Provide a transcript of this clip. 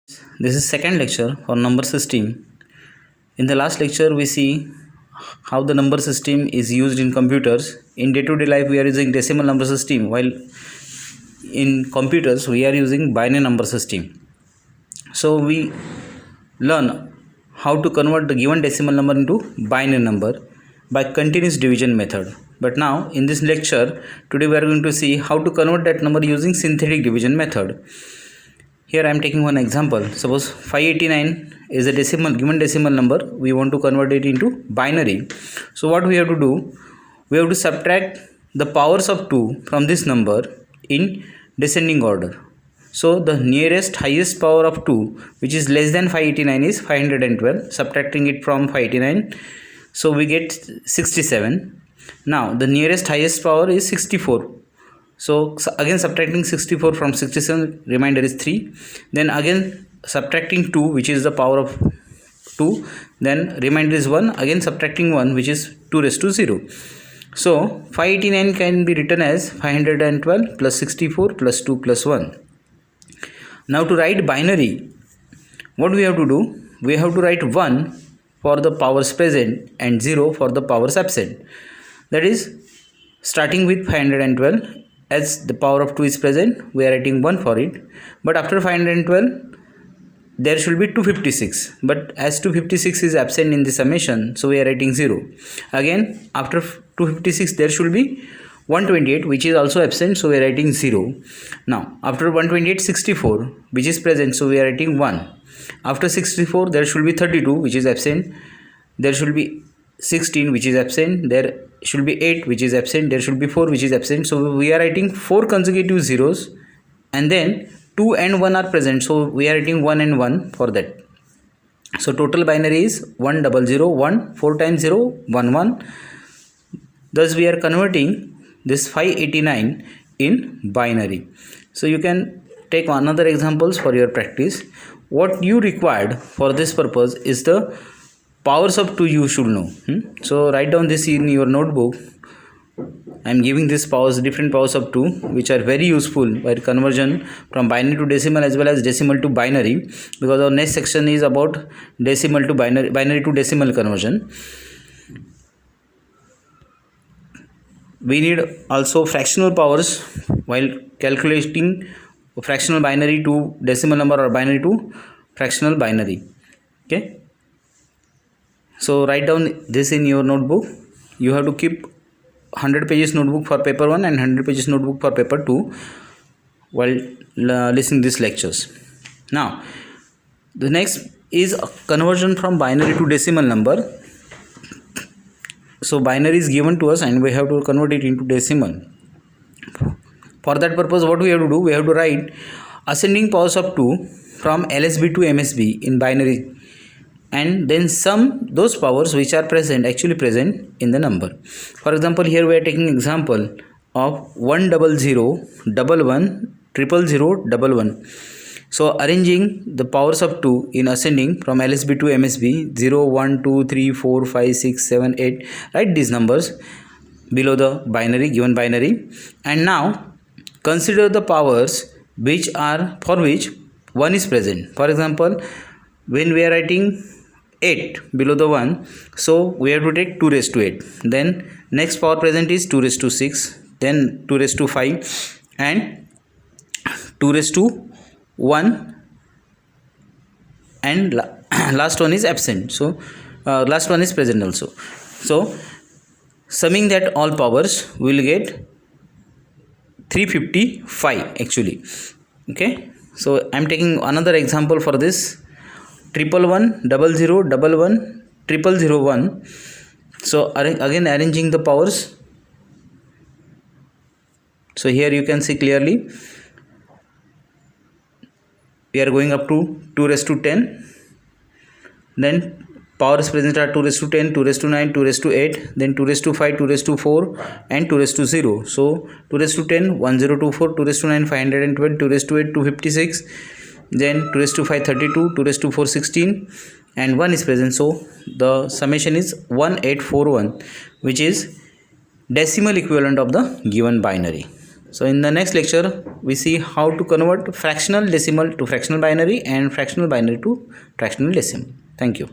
This is second lecture for number system. In the last lecture we see how the number system is used in computers. In day-to-day life we are using decimal number system, while in computers we are using binary number system. So we learn how to convert the given decimal number into binary number by continuous division method. But now in this lecture today we are going to see how to convert that number using synthetic division method. Here I am taking one example. Suppose 589 is a given decimal number. We want to convert it into binary. So what we have to do? We have to subtract the powers of 2 from this number in descending order. So the nearest highest power of 2, which is less than 589, is 512. Subtracting it from 589, so we get 67. Now the nearest highest power is 64. So again subtracting 64 from 67, remainder is 3. Then again subtracting 2, which is the power of 2, then remainder is 1. Again subtracting 1, which is 2 raised to 0. So 589 can be written as 512 plus 64 plus 2 plus 1. Now to write binary, what we have to do? We have to write 1 for the powers present and 0 for the powers absent. That is, starting with 512, as the power of 2 is present, we are writing 1 for it. But after 512, there should be 256. But as 256 is absent in the summation, so we are writing 0. Again, after 256, there should be 128, which is also absent, so we are writing 0. Now, after 128, 64, which is present, so we are writing 1. After 64, there should be 32, which is absent. There should be 16, which is absent. There should be 8, which is absent. There should be 4, which is absent. So we are writing 4 consecutive zeros, and then 2 and 1 are present, so we are writing 1 and 1 for that. So total binary is 1001. 4 times 0, 1 1. Thus we are converting this 589 in binary. So you can take another examples for your practice. What you required for this purpose is the powers of 2 you should know. So write down this in your notebook. I am giving these powers, different powers of 2, which are very useful while conversion from binary to decimal as well as decimal to binary, because our next section is about decimal to binary to decimal conversion. We need also fractional powers while calculating fractional binary to decimal number or binary to fractional binary. Okay. So write down this in your notebook. You have to keep 100 pages notebook for paper 1 and 100 pages notebook for paper 2 while listening these lectures. Now the next is a conversion from binary to decimal number. So binary is given to us and we have to convert it into decimal. For that purpose, what we have to do? We have to write ascending powers of 2 from LSB to MSB in binary, and then sum those powers which are actually present in the number. For example, here we are taking example of 100 11 000 11. So arranging the powers of 2 in ascending from LSB to MSB, 0 1 2 3 4 5 6 7 8. Write these numbers below the binary, given binary, and now consider the powers which are for which 1 is present. For example, when we are writing 8 below the 1, so we have to take 2 raised to 8. Then next power present is 2 raised to 6, then 2 raised to 5, and 2 raised to 1, and last one is absent. So last one is present also. So summing that all powers, we will get 355 actually. Okay. So I am taking another example for this. 111 00 11 0001. So again arranging the powers. So here you can see clearly we are going up to 2 raised to 10. Then powers present are 2 raised to 10, 2 raised to 9, 2 raised to 8, then 2 raised to 5, 2 raised to 4, and 2 raised to 0. So 2 raised to 10 1024, 2 raised to 9 512, 2 raised to 8 256, then 2 raised to 5 32, 2 raised to 4 16, and 1 is present. So the summation is 1841, which is decimal equivalent of the given binary. So in the next lecture we see how to convert fractional decimal to fractional binary and fractional binary to fractional decimal. Thank you.